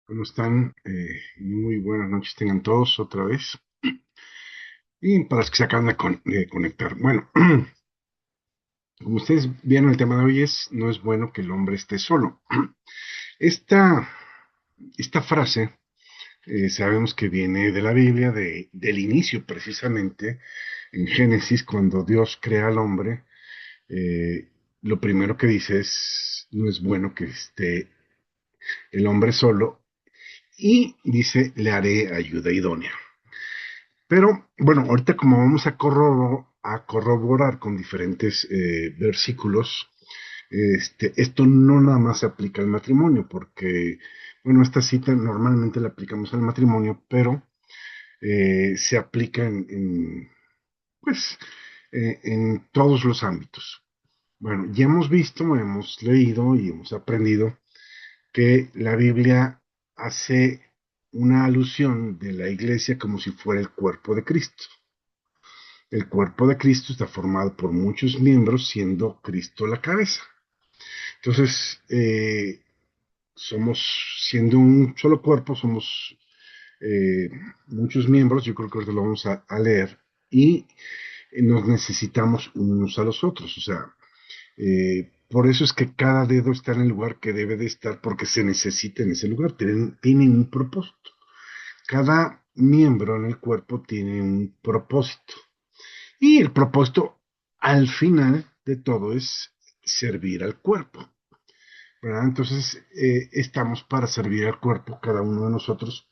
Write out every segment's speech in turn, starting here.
¿Cómo están? Muy buenas noches tengan todos otra vez. Y para los que se acaban de conectar. Bueno, como ustedes vieron, el tema de hoy es, no es bueno que el hombre esté solo. Esta, esta frase sabemos que viene de la Biblia, del inicio precisamente, en Génesis, cuando Dios crea al hombre. eh, lo primero que dice es, no es bueno que esté el hombre solo. Y dice, le haré ayuda idónea. Pero bueno, ahorita como vamos a corroborar con diferentes versículos, esto no nada más se aplica al matrimonio, porque, bueno, esta cita normalmente la aplicamos al matrimonio, pero se aplica pues, en todos los ámbitos. Bueno, ya hemos visto, hemos leído y hemos aprendido que la Biblia hace una alusión de la iglesia como si fuera el cuerpo de Cristo. El cuerpo de Cristo está formado por muchos miembros, siendo Cristo la cabeza. Entonces, somos, siendo un solo cuerpo, somos eh, muchos miembros, yo creo que ahorita lo vamos a leer, y nos necesitamos unos a los otros. O sea, por eso es que cada dedo está en el lugar que debe de estar, porque se necesita en ese lugar, tienen un propósito. Cada miembro en el cuerpo tiene un propósito. Y el propósito al final de todo es servir al cuerpo, ¿verdad? Entonces, estamos para servir al cuerpo, cada uno de nosotros,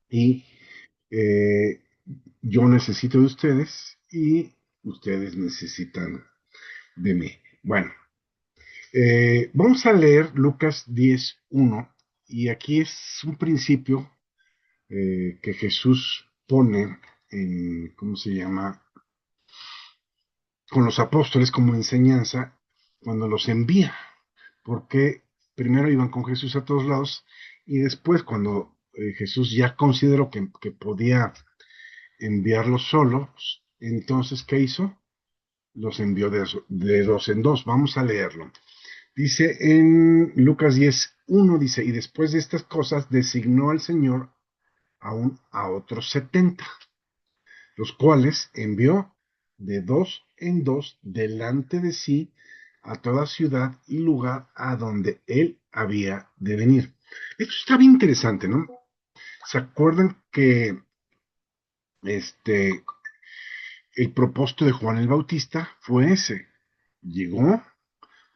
y eh, yo necesito de ustedes y ustedes necesitan de mí. Bueno, vamos a leer Lucas 10:1 y aquí es un principio que Jesús pone en, ¿cómo se llama? Con los apóstoles como enseñanza cuando los envía, porque primero iban con Jesús a todos lados y después cuando Jesús ya consideró que podía enviarlos solos, entonces ¿qué hizo? Los envió de dos en dos. Vamos a leerlo. Dice en Lucas 10:1, dice, y después de estas cosas designó al Señor aún a otros 70, los cuales envió de dos en dos delante de sí a toda ciudad y lugar a donde él había de venir. Esto está bien interesante, ¿no? ¿Se acuerdan que este, el propósito de Juan el Bautista fue ese? Llegó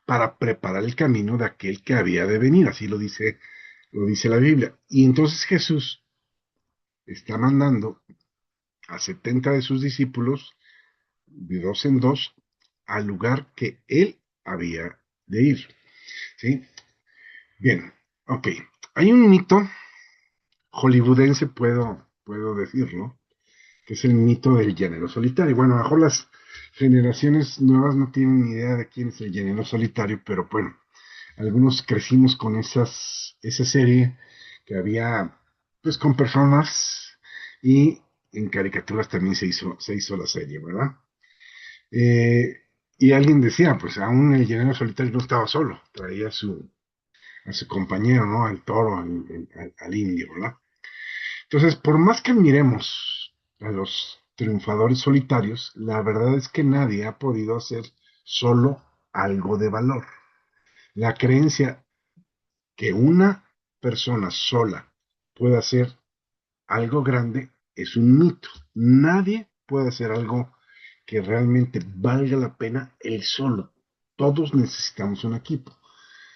para preparar el camino de aquel que había de venir, así lo dice la Biblia. Y entonces Jesús está mandando a 70 de sus discípulos de dos en dos al lugar que él había de ir. ¿Sí? Bien, ok. Hay un mito hollywoodense, puedo decirlo, que es el mito del llanero solitario. Bueno, a lo mejor las generaciones nuevas no tienen ni idea de quién es el llanero solitario, pero bueno, algunos crecimos con esa serie que había, pues, con personas y en caricaturas también se hizo la serie, ¿verdad? Eh, y alguien decía, pues aún el llanero solitario no estaba solo, traía a su compañero, ¿no? Al toro, al indio, ¿verdad? Entonces, por más que admiremos a los triunfadores solitarios, la verdad es que nadie ha podido hacer solo algo de valor. La creencia que una persona sola puede hacer algo grande es un mito. Nadie puede hacer algo que realmente valga la pena él solo. Todos necesitamos un equipo.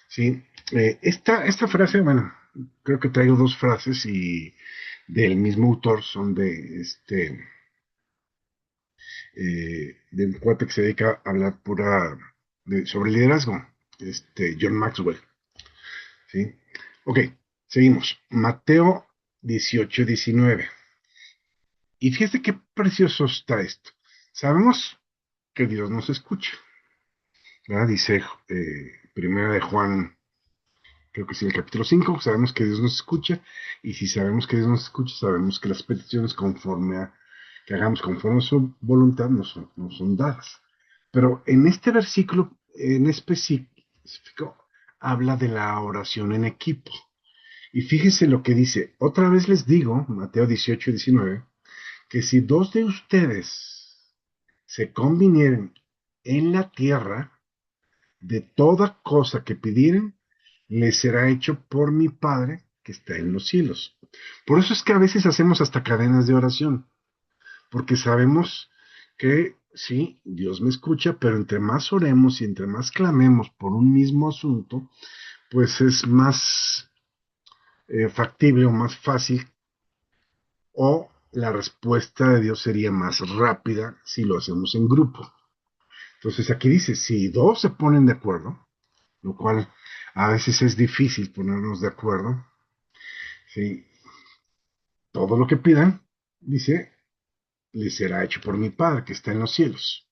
¿Sí? Esta frase, bueno, creo que traigo dos frases y del mismo autor, son de un cuate que se dedica a hablar sobre liderazgo, John Maxwell. ¿Sí? Ok, seguimos. Mateo 18:19. Y fíjate qué precioso está esto. Sabemos que Dios nos escucha, ¿verdad? Dice Primera de Juan, creo que sí, el capítulo 5. Sabemos que Dios nos escucha, y si sabemos que Dios nos escucha, sabemos que las peticiones que hagamos conforme a su voluntad nos son dadas. Pero en este versículo en específico habla de la oración en equipo. Y fíjese lo que dice, otra vez les digo, Mateo 18:19, que si dos de ustedes se convinieren en la tierra, de toda cosa que pidieren, les será hecho por mi Padre que está en los cielos. Por eso es que a veces hacemos hasta cadenas de oración, porque sabemos que sí, Dios me escucha, pero entre más oremos y entre más clamemos por un mismo asunto, pues es más factible o más fácil, o la respuesta de Dios sería más rápida si lo hacemos en grupo. Entonces aquí dice, si dos se ponen de acuerdo, lo cual a veces es difícil ponernos de acuerdo, ¿sí? Todo lo que pidan, dice, les será hecho por mi Padre que está en los cielos.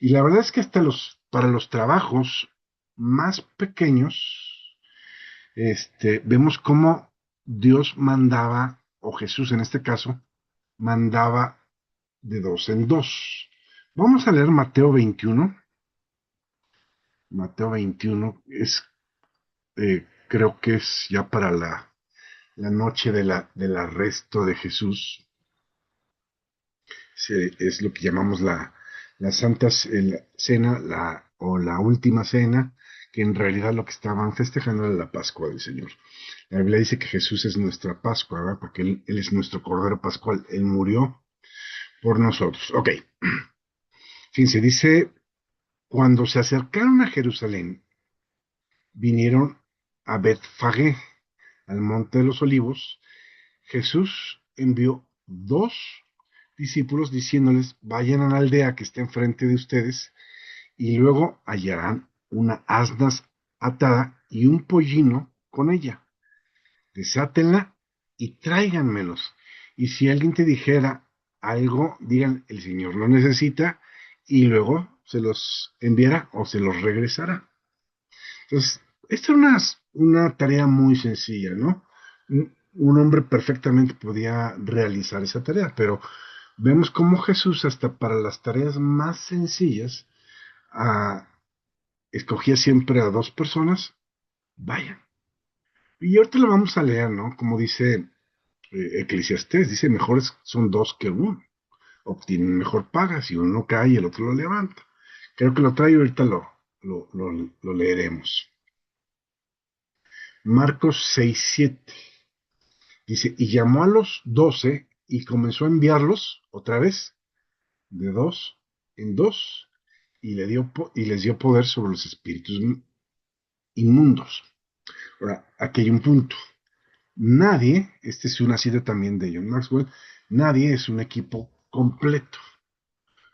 Y la verdad es que hasta para los trabajos más pequeños, vemos cómo Dios mandaba, o Jesús en este caso, mandaba de dos en dos. Vamos a leer Mateo 21. Mateo 21 creo que es ya para la noche del arresto de Jesús. Es lo que llamamos la Santa Cena o la Última Cena, que en realidad lo que estaban festejando era la Pascua del Señor. La Biblia dice que Jesús es nuestra Pascua, ¿verdad? Porque él es nuestro Cordero Pascual. Él murió por nosotros. Ok, fíjense, dice, cuando se acercaron a Jerusalén, vinieron a Betfagé, al monte de los olivos. Jesús envió dos discípulos diciéndoles, vayan a la aldea que está enfrente de ustedes y luego hallarán una asna atada y un pollino con ella. Desátenla y tráiganmelos. Y si alguien te dijera algo, digan, el Señor lo necesita y luego se los enviará o se los regresará. Entonces, esta era una tarea muy sencilla, ¿no? Un hombre perfectamente podía realizar esa tarea, pero vemos cómo Jesús, hasta para las tareas más sencillas, ah, escogía siempre a dos personas, vayan. Y ahorita lo vamos a leer, ¿no? Como dice Eclesiastés, dice, mejores son dos que uno, obtienen mejor paga, si uno cae y el otro lo levanta. Creo que lo trae, ahorita lo leeremos. Marcos 6:7. Dice, y llamó a los 12 y comenzó a enviarlos otra vez, de dos en dos, y les dio poder sobre los espíritus inmundos. Ahora, aquí hay un punto. Nadie, este es una cita también de John Maxwell, nadie es un equipo completo.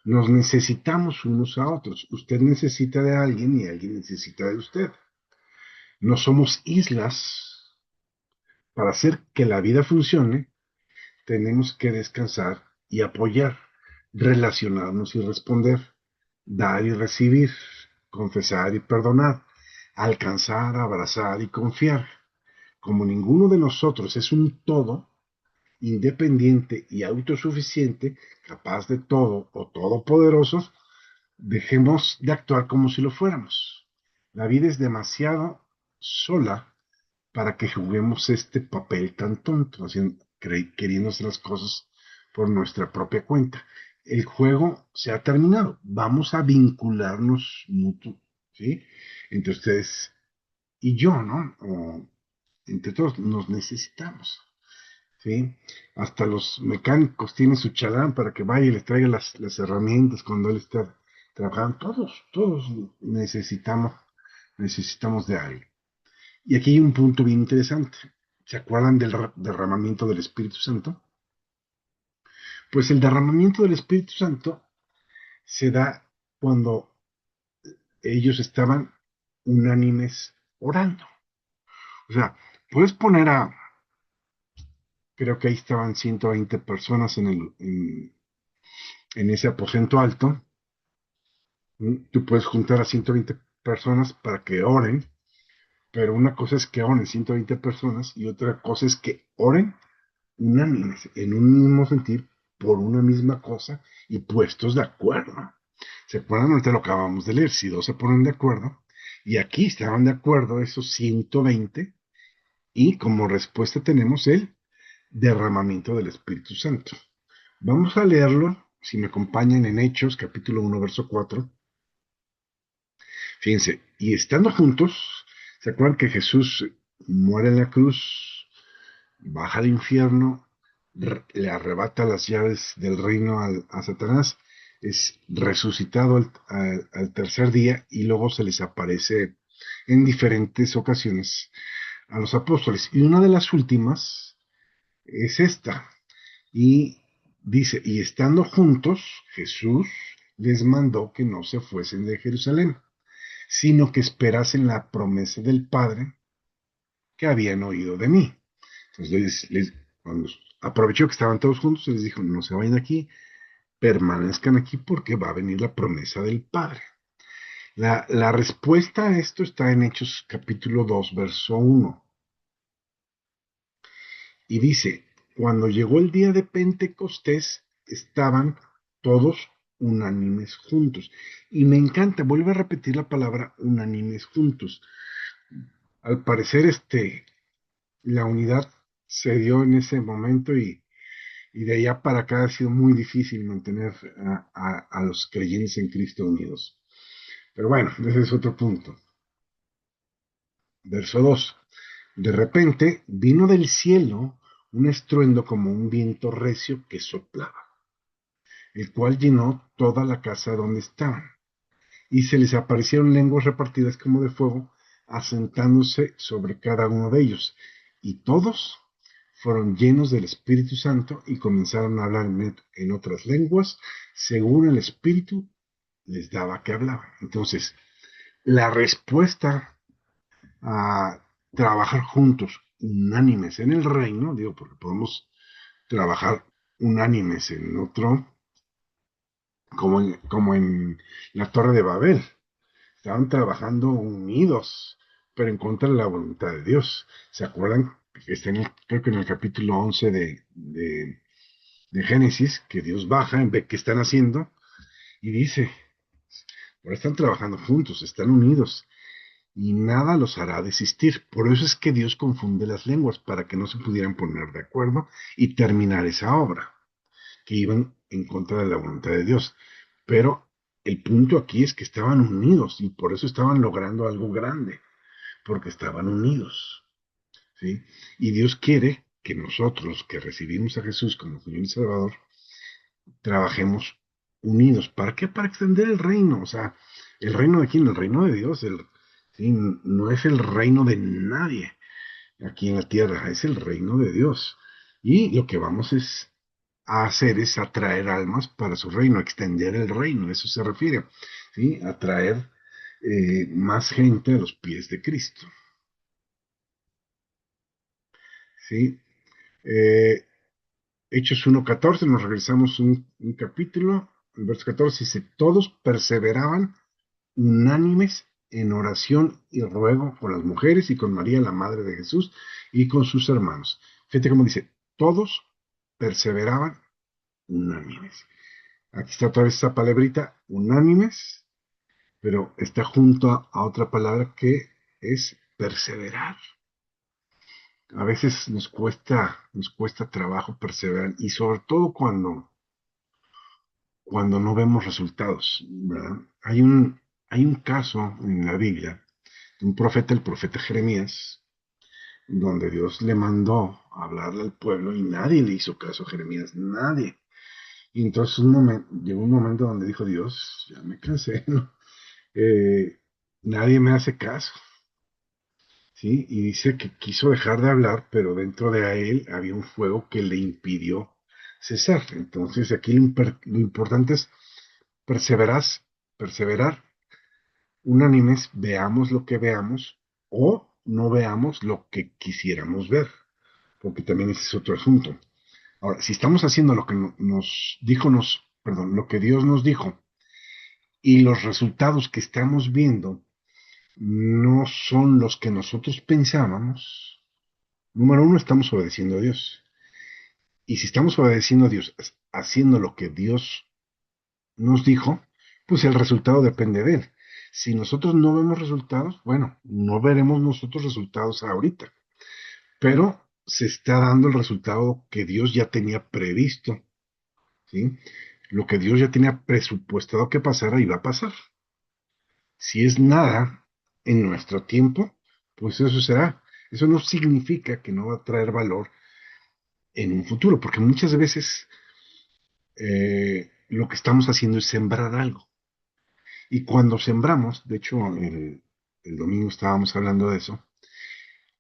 Nos necesitamos unos a otros. Usted necesita de alguien y alguien necesita de usted. No somos islas. Para hacer que la vida funcione, tenemos que descansar y apoyar, relacionarnos y responder, dar y recibir, confesar y perdonar, alcanzar, abrazar y confiar. Como ninguno de nosotros es un todo, independiente y autosuficiente, capaz de todo o todopoderoso, dejemos de actuar como si lo fuéramos. La vida es demasiado sola para que juguemos este papel tan tonto, queriendo hacer las cosas por nuestra propia cuenta. El juego se ha terminado. Vamos a vincularnos mutuo, ¿sí? Entre ustedes y yo, ¿no? O entre todos nos necesitamos, ¿sí? Hasta los mecánicos tienen su chalán para que vaya y les traiga las herramientas cuando él está trabajando. Todos necesitamos de alguien. Y aquí hay un punto bien interesante. ¿Se acuerdan del derramamiento del Espíritu Santo? Pues el derramamiento del Espíritu Santo se da cuando ellos estaban unánimes orando. O sea, puedes poner creo que ahí estaban 120 personas en ese aposento alto. Tú puedes juntar a 120 personas para que oren, pero una cosa es que oren 120 personas y otra cosa es que oren unánimes, en un mismo sentir, por una misma cosa y puestos de acuerdo. ¿Se acuerdan? Ahorita lo acabamos de leer. Si dos se ponen de acuerdo, y aquí estaban de acuerdo esos 120 Y como respuesta tenemos el derramamiento del Espíritu Santo. Vamos a leerlo, si me acompañan en Hechos, capítulo 1, verso 4. Fíjense, y estando juntos, ¿se acuerdan que Jesús muere en la cruz, baja al infierno, le arrebata las llaves del reino a Satanás, es resucitado al tercer día y luego se les aparece en diferentes ocasiones a los apóstoles? Y una de las últimas es esta. Y dice, y estando juntos, Jesús les mandó que no se fuesen de Jerusalén, sino que esperasen la promesa del Padre que habían oído de mí. Entonces, cuando aprovechó que estaban todos juntos y les dijo, no se vayan de aquí, permanezcan aquí porque va a venir la promesa del Padre. La respuesta a esto está en Hechos capítulo 2, verso 1. Y dice, cuando llegó el día de Pentecostés, estaban todos unánimes juntos. Y me encanta, vuelve a repetir la palabra unánimes juntos. Al parecer, la unidad se dio en ese momento y de allá para acá ha sido muy difícil mantener a los creyentes en Cristo unidos. Pero bueno, ese es otro punto. Verso 2. De repente vino del cielo un estruendo como un viento recio que soplaba, el cual llenó toda la casa donde estaban. Y se les aparecieron lenguas repartidas como de fuego, asentándose sobre cada uno de ellos. Y todos fueron llenos del Espíritu Santo y comenzaron a hablar en otras lenguas, según el Espíritu les daba que hablaban. Entonces, la respuesta a trabajar juntos, unánimes en el reino, digo, porque podemos trabajar unánimes en otro, como en la Torre de Babel. Estaban trabajando unidos, pero en contra de la voluntad de Dios. ¿Se acuerdan? Que está creo que en el capítulo 11 de Génesis, que Dios baja, ve qué están haciendo y dice, ahora están trabajando juntos, están unidos y nada los hará desistir. Por eso es que Dios confunde las lenguas para que no se pudieran poner de acuerdo y terminar esa obra, que iban en contra de la voluntad de Dios. Pero el punto aquí es que estaban unidos y por eso estaban logrando algo grande, porque estaban unidos, ¿sí? Y Dios quiere que nosotros, que recibimos a Jesús como Señor y Salvador, trabajemos unidos. ¿Para qué? Para extender el reino. O sea, ¿el reino de quién? El reino de Dios. ¿Sí? No es el reino de nadie aquí en la tierra, es el reino de Dios. Y lo que vamos a hacer es atraer almas para su reino, extender el reino, a eso se refiere, ¿sí? Atraer más gente a los pies de Cristo, ¿sí? Eh, Hechos 1:14, nos regresamos un capítulo, el verso 14 dice, todos perseveraban unánimes en oración y ruego con las mujeres y con María, la madre de Jesús, y con sus hermanos. Fíjate cómo dice, todos perseveraban unánimes. Aquí está otra vez esa palabrita, unánimes, pero está junto a otra palabra que es perseverar. A veces nos cuesta trabajo perseverar y sobre todo cuando no vemos resultados, ¿verdad? Hay un caso en la Biblia de un profeta, el profeta Jeremías, donde Dios le mandó a hablarle al pueblo y nadie le hizo caso a Jeremías, nadie. Y entonces llegó un momento donde dijo Dios, ya me cansé, ¿no? Nadie me hace caso, ¿sí? Y dice que quiso dejar de hablar, pero dentro de él había un fuego que le impidió cesar. Entonces aquí lo importante es perseverar, perseverar unánimes, veamos lo que veamos o no veamos lo que quisiéramos ver, porque también ese es otro asunto. Ahora, si estamos haciendo lo que perdón, lo que Dios nos dijo y los resultados que estamos viendo no son los que nosotros pensábamos, número uno, estamos obedeciendo a Dios. Y si estamos obedeciendo a Dios, haciendo lo que Dios nos dijo, pues el resultado depende de Él. Si nosotros no vemos resultados, bueno, no veremos nosotros resultados ahorita, pero se está dando el resultado que Dios ya tenía previsto, ¿sí? Lo que Dios ya tenía presupuestado que pasara y va a pasar. Si es nada en nuestro tiempo, pues eso será. Eso no significa que no va a traer valor en un futuro, porque muchas veces lo que estamos haciendo es sembrar algo. Y cuando sembramos, de hecho, el domingo estábamos hablando de eso,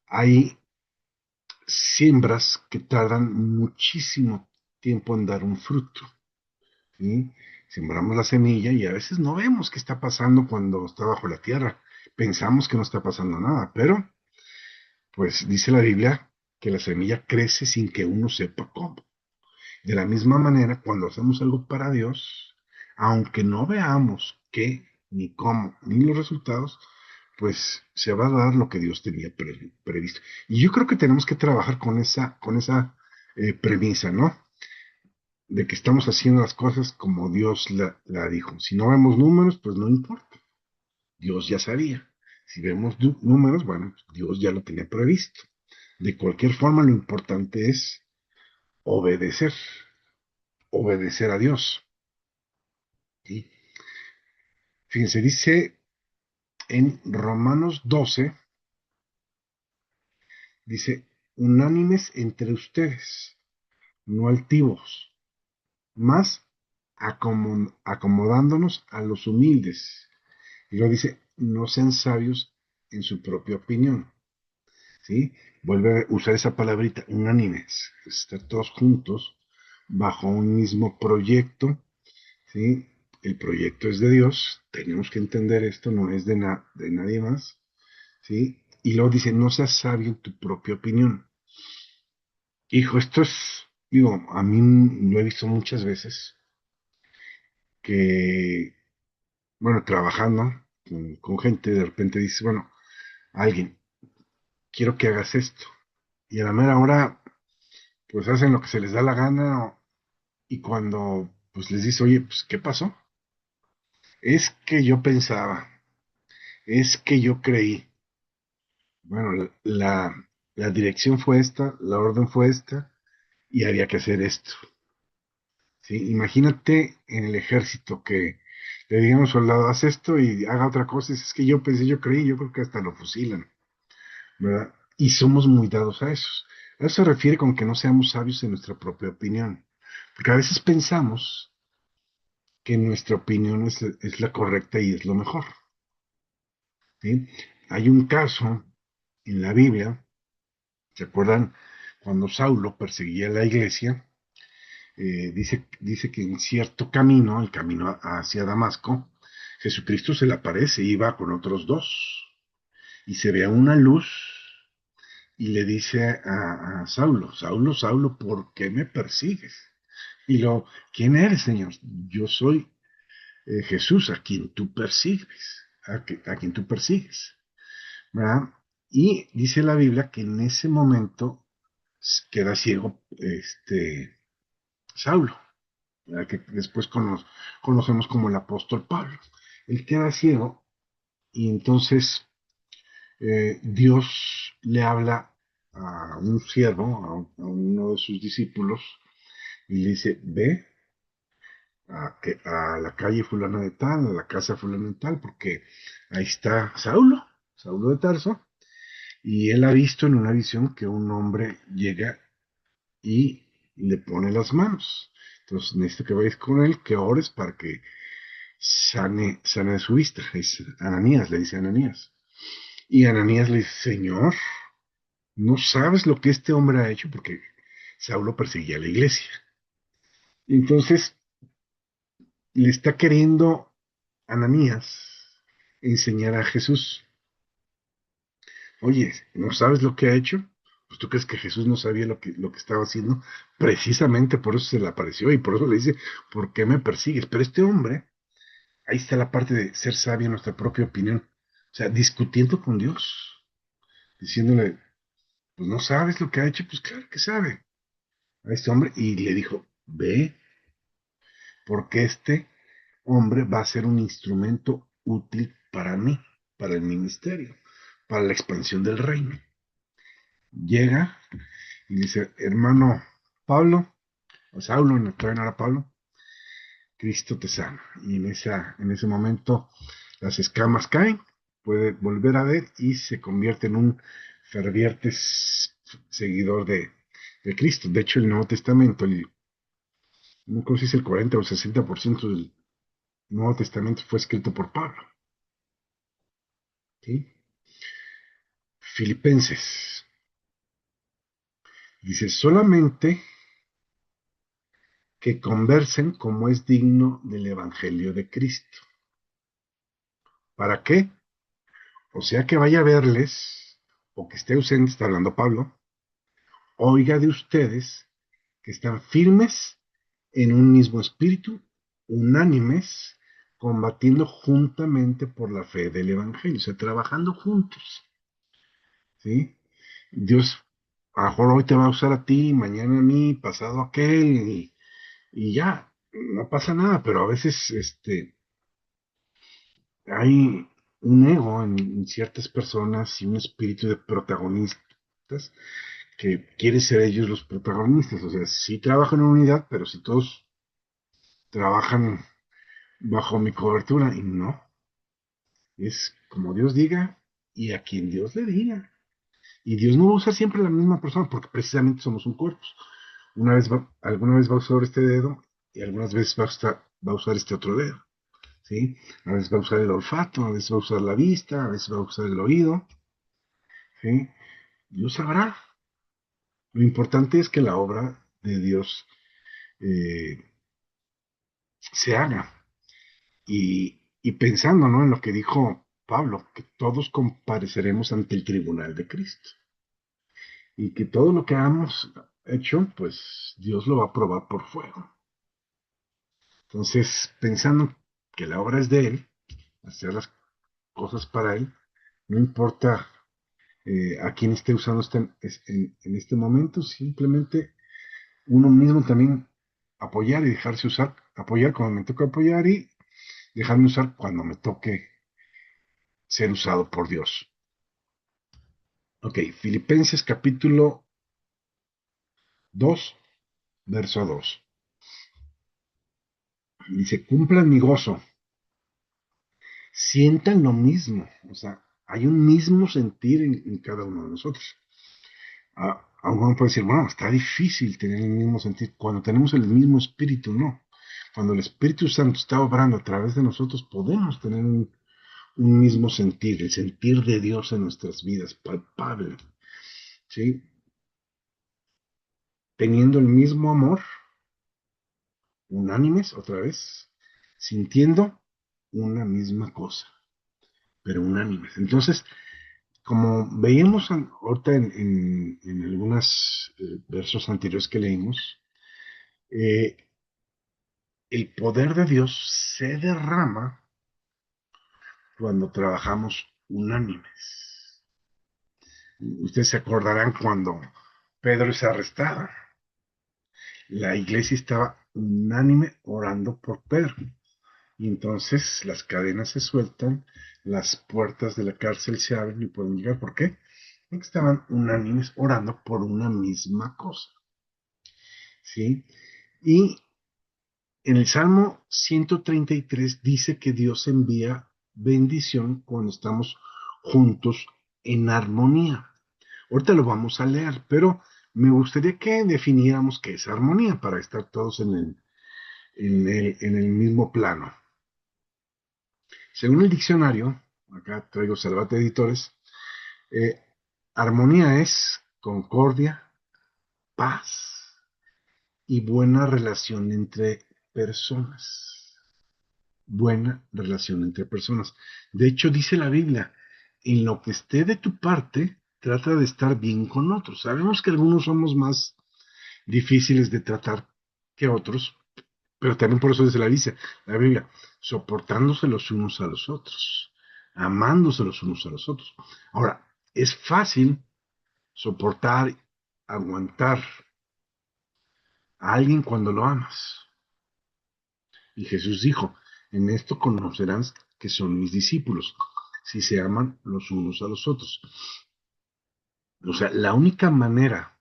hay siembras que tardan muchísimo tiempo en dar un fruto, ¿sí? Sembramos la semilla y a veces no vemos qué está pasando cuando está bajo la tierra. Pensamos que no está pasando nada, pero pues dice la Biblia que la semilla crece sin que uno sepa cómo. De la misma manera, cuando hacemos algo para Dios, aunque no veamos qué, ni cómo, ni los resultados, pues se va a dar lo que Dios tenía previsto. Y yo creo que tenemos que trabajar con esa premisa, ¿no? De que estamos haciendo las cosas como Dios la dijo. Si no vemos números, pues no importa. Dios ya sabía. Si vemos números, bueno, Dios ya lo tenía previsto. De cualquier forma, lo importante es obedecer, obedecer a Dios. ¿Sí? Fíjense, dice en Romanos 12, dice, unánimes entre ustedes, no altivos, más acomodándonos a los humildes. Y luego dice, no sean sabios en su propia opinión. ¿Sí? Vuelve a usar esa palabrita, unánimes, estar todos juntos bajo un mismo proyecto, ¿sí? El proyecto es de Dios, tenemos que entender esto, no es de nadie más, ¿sí? Y luego dice, no seas sabio en tu propia opinión. Hijo, esto es, digo, a mí lo he visto muchas veces, que, bueno, trabajando con gente, de repente dice, bueno, alguien, quiero que hagas esto. Y a la mera hora, pues hacen lo que se les da la gana, y cuando, pues les dice, oye, pues, ¿qué pasó? Es que yo pensaba, es que yo creí. Bueno, la dirección fue esta, la orden fue esta, y había que hacer esto. ¿Sí? Imagínate en el ejército que le digan a un soldado, haz esto y haga otra cosa. Es que yo pensé, yo creí, yo creo que hasta lo fusilan, ¿verdad? Y somos muy dados a eso. A eso se refiere con que no seamos sabios en nuestra propia opinión. Porque a veces pensamos que nuestra opinión es la correcta y es lo mejor. ¿Sí? Hay un caso en la Biblia, ¿se acuerdan? Cuando Saulo perseguía la iglesia, dice que en cierto camino, el camino hacia Damasco, Jesucristo se le aparece, iba con otros dos, y se ve una luz y le dice a Saulo, Saulo, Saulo, ¿por qué me persigues? Y lo, ¿quién eres, Señor? Yo soy Jesús, a quien tú persigues, a quien tú persigues, ¿verdad? Y dice la Biblia que en ese momento queda ciego Saulo, ¿verdad? Que después conocemos como el apóstol Pablo. Él queda ciego y entonces Dios le habla a un siervo, a uno de sus discípulos, y le dice, ve a la calle fulana de tal, a la casa fulana de tal, porque ahí está Saulo, Saulo de Tarso, y él ha visto en una visión que un hombre llega y le pone las manos. Entonces necesito que vayas con él, que ores para que sane de su vista. Es Ananías, le dice Ananías. Y Ananías le dice, Señor, no sabes lo que este hombre ha hecho porque Saulo perseguía a la iglesia. Entonces le está queriendo Ananías enseñar a Jesús. Oye, ¿no sabes lo que ha hecho? Pues tú crees que Jesús no sabía lo que estaba haciendo. Precisamente por eso se le apareció y por eso le dice, ¿por qué me persigues? Pero este hombre, ahí está la parte de ser sabio en nuestra propia opinión. O sea, discutiendo con Dios, diciéndole, pues no sabes lo que ha hecho, pues claro que sabe a este hombre. Y le dijo, ve, porque este hombre va a ser un instrumento útil para mí, para el ministerio, para la expansión del reino. llega y dice, hermano Pablo, o Saulo, todavía no era Pablo, Cristo te sana. Y en ese momento las escamas caen, puede volver a ver y se convierte en un ferviente seguidor de Cristo. De hecho, el Nuevo Testamento, no sé si es el 40 o el 60% del Nuevo Testamento fue escrito por Pablo. ¿Sí? Filipenses dice, solamente que conversen como es digno del Evangelio de Cristo. ¿Para qué? O sea que vaya a verles, o que esté ausente, está hablando Pablo, oiga de ustedes que están firmes en un mismo espíritu, unánimes, combatiendo juntamente por la fe del Evangelio, o sea, trabajando juntos, ¿sí? Dios, a lo mejor hoy te va a usar a ti, mañana a mí, pasado a aquel, y ya, no pasa nada, pero a veces hay un ego en ciertas personas y un espíritu de protagonistas que quiere ser ellos los protagonistas. O sea, sí trabajan en unidad, pero si todos trabajan bajo mi cobertura, y no, es como Dios diga y a quien Dios le diga. Y Dios no usa siempre la misma persona porque precisamente somos un cuerpo. Alguna vez va a usar este dedo y algunas veces va a usar este otro dedo. ¿Sí? A veces va a usar el olfato, a veces va a usar la vista, a veces va a usar el oído. ¿Sí? Dios sabrá. Lo importante es que la obra de Dios eh, se haga. Y pensando, ¿no?, en lo que dijo Pablo, que todos compareceremos ante el tribunal de Cristo y que todo lo que hemos hecho, pues Dios lo va a probar por fuego. Entonces, pensando que la obra es de Él, hacer las cosas para Él, no importa a quién esté usando en este momento, simplemente uno mismo también apoyar y dejarse usar, apoyar cuando me toca apoyar y dejarme usar cuando me toque ser usado por Dios. Ok, Filipenses capítulo 2, verso 2. Dice, cumplan mi gozo, sientan lo mismo, o sea, hay un mismo sentir en cada uno de nosotros. Uno puede decir, bueno, está difícil tener el mismo sentir. Cuando tenemos el mismo espíritu, no. Cuando el Espíritu Santo está obrando a través de nosotros, podemos tener un mismo sentir, el sentir de Dios en nuestras vidas, palpable, ¿sí? Teniendo el mismo amor, unánimes, otra vez, sintiendo una misma cosa, pero unánimes. Entonces, como veíamos ahorita en algunos versos anteriores que leímos, eh, el poder de Dios se derrama cuando trabajamos unánimes. Ustedes se acordarán cuando Pedro es arrestado. La iglesia estaba unánime orando por Pedro. Y entonces las cadenas se sueltan, las puertas de la cárcel se abren y pueden llegar. ¿Por qué? Porque estaban unánimes orando por una misma cosa. ¿Sí? Y en el Salmo 133 dice que Dios envía bendición cuando estamos juntos en armonía. Ahorita lo vamos a leer, pero me gustaría que definiéramos qué es armonía para estar todos en el mismo plano. Según el diccionario, acá traigo Salvat Editores, eh, armonía es concordia, paz y buena relación entre personas. Buena relación entre personas. De hecho, dice la Biblia, en lo que esté de tu parte, trata de estar bien con otros. Sabemos que algunos somos más difíciles de tratar que otros, pero también por eso dice la Biblia, soportándose los unos a los otros, amándose los unos a los otros. Ahora, es fácil soportar, aguantar a alguien cuando lo amas. Y Jesús dijo, en esto conocerán que son mis discípulos, si se aman los unos a los otros. O sea, la única manera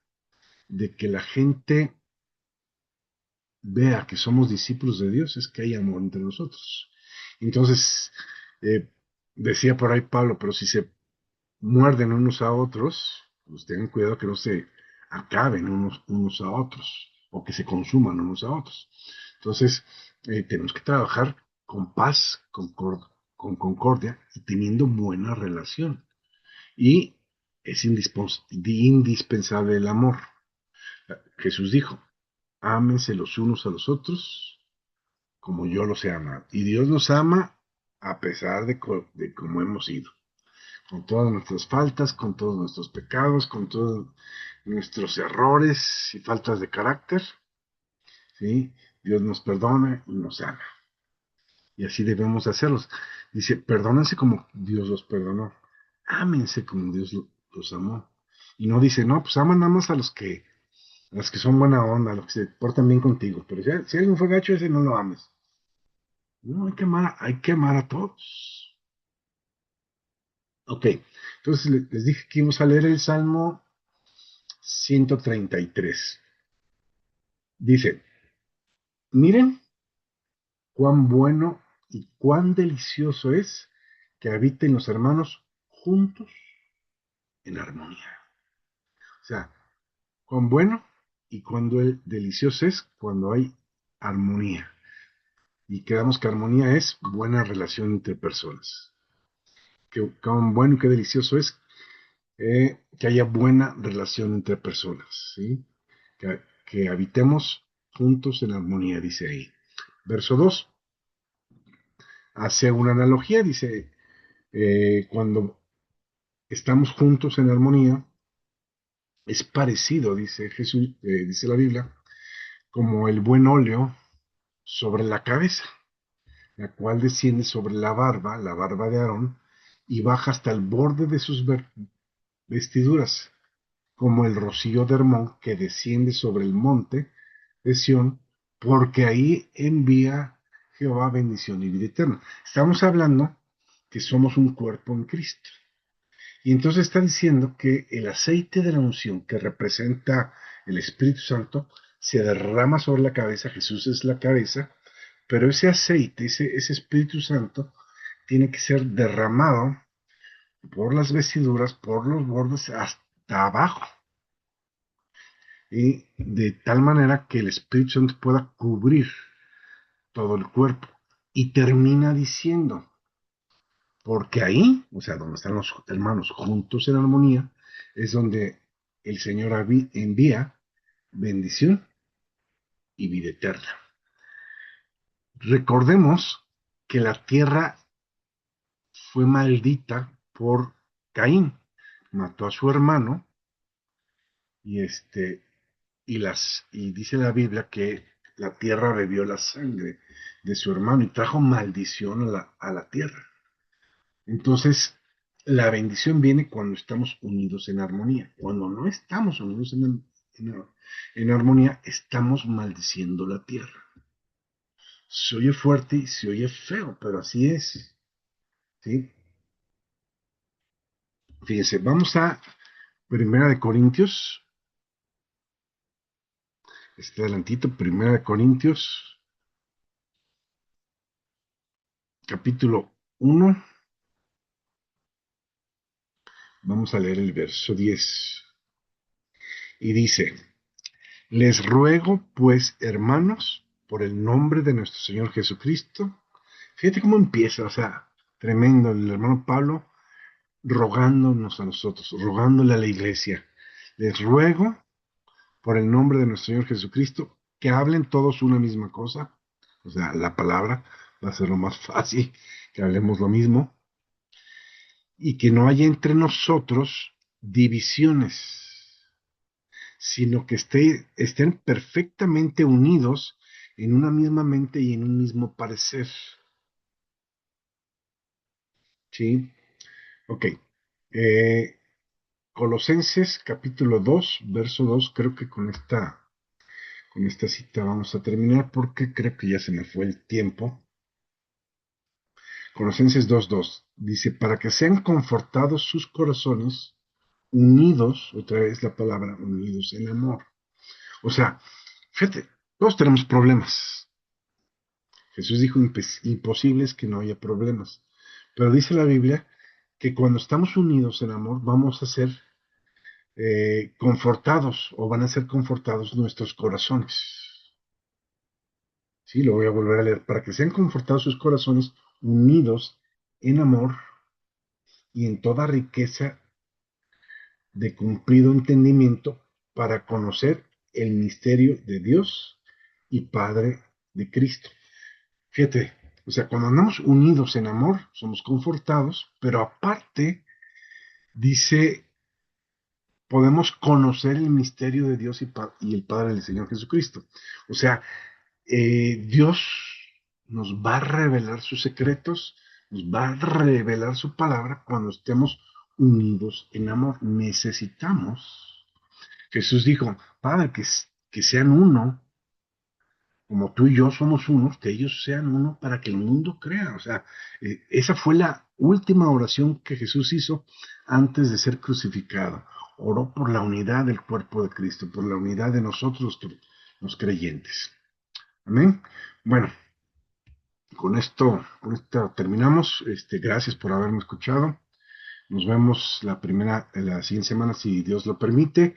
de que la gente vea que somos discípulos de Dios es que hay amor entre nosotros. Entonces, eh, decía por ahí Pablo, pero si se muerden unos a otros, pues tengan cuidado que no se acaben unos a otros o que se consuman unos a otros. Entonces, tenemos que trabajar con paz, con concordia y teniendo buena relación. Y es indispensable el amor. Jesús dijo, ámense los unos a los otros como yo los he amado. Y Dios nos ama a pesar de cómo hemos sido, con todas nuestras faltas, con todos nuestros pecados, con todos nuestros errores y faltas de carácter, ¿sí? Dios nos perdona y nos ama. Y así debemos hacerlos. Dice, perdónense como Dios los perdonó. Ámense como Dios los amó. Y no dice, no, pues aman nada más a los que son buena onda, a los que se portan bien contigo. Pero si alguien fue gacho, ese no lo ames. No, hay que amar a todos. Ok, entonces les dije que íbamos a leer el Salmo 133. Dice, miren cuán bueno y cuán delicioso es que habiten los hermanos juntos en armonía. O sea, cuán bueno y cuán delicioso es cuando hay armonía. Y quedamos que armonía es buena relación entre personas. Que cuán bueno y qué delicioso es que haya buena relación entre personas, ¿sí? Que habitemos juntos en armonía, dice ahí. Verso 2 hace una analogía, dice, cuando estamos juntos en armonía, es parecido, dice Jesús, dice la Biblia, como el buen óleo sobre la cabeza, la cual desciende sobre la barba de Aarón, y baja hasta el borde de sus vestiduras, como el rocío de Hermón que desciende sobre el monte de Sión, porque ahí envía Jehová bendición y vida eterna. Estamos hablando que somos un cuerpo en Cristo. Y entonces está diciendo que el aceite de la unción que representa el Espíritu Santo se derrama sobre la cabeza, Jesús es la cabeza, pero ese aceite, ese Espíritu Santo, tiene que ser derramado por las vestiduras, por los bordes, hasta abajo. Y de tal manera que el Espíritu Santo pueda cubrir todo el cuerpo. Y termina diciendo, porque ahí, o sea, donde están los hermanos juntos en armonía, es donde el Señor envía bendición y vida eterna. Recordemos que la tierra fue maldita por Caín. Mató a su hermano y y dice la Biblia que la tierra bebió la sangre de su hermano y trajo maldición a la tierra. Entonces, la bendición viene cuando estamos unidos en armonía. Cuando no estamos unidos en armonía, estamos maldiciendo la tierra. Se oye fuerte y se oye feo, pero así es. ¿Sí? Fíjense, vamos a Primera de Corintios, este adelantito, Primera de Corintios, capítulo 1. Vamos a leer el verso 10. Y dice, les ruego pues, hermanos, por el nombre de nuestro Señor Jesucristo. Fíjate cómo empieza, o sea, tremendo el hermano Pablo rogándonos a nosotros, rogándole a la iglesia. Les ruego por el nombre de nuestro Señor Jesucristo que hablen todos una misma cosa, o sea, la palabra va a ser lo más fácil, que hablemos lo mismo, y que no haya entre nosotros divisiones, sino que estén perfectamente unidos en una misma mente y en un mismo parecer. ¿Sí? Ok. Eh, Colosenses capítulo 2 verso 2. Creo que con esta cita vamos a terminar porque creo que ya se me fue el tiempo. Colosenses 2:2 dice, para que sean confortados sus corazones unidos, otra vez la palabra, unidos en amor. O sea, fíjate, todos tenemos problemas. Jesús dijo, imposible es que no haya problemas. Pero dice la Biblia que cuando estamos unidos en amor, vamos a ser confortados o van a ser confortados nuestros corazones. Sí, lo voy a volver a leer. Para que sean confortados sus corazones, unidos en amor y en toda riqueza de cumplido entendimiento para conocer el misterio de Dios y Padre de Cristo. Fíjate, o sea, cuando andamos unidos en amor, somos confortados, pero aparte, dice, podemos conocer el misterio de Dios y el Padre del Señor Jesucristo. O sea, Dios nos va a revelar sus secretos, nos va a revelar su palabra cuando estemos unidos en amor. Necesitamos. Jesús dijo, Padre, que sean uno, como tú y yo somos unos, que ellos sean uno para que el mundo crea. O sea, esa fue la última oración que Jesús hizo antes de ser crucificado. Oró por la unidad del cuerpo de Cristo, por la unidad de nosotros los creyentes. Amén. Bueno, con esto terminamos. Gracias por haberme escuchado. Nos vemos la siguiente semana, si Dios lo permite.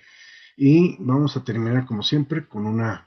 Y vamos a terminar, como siempre, con una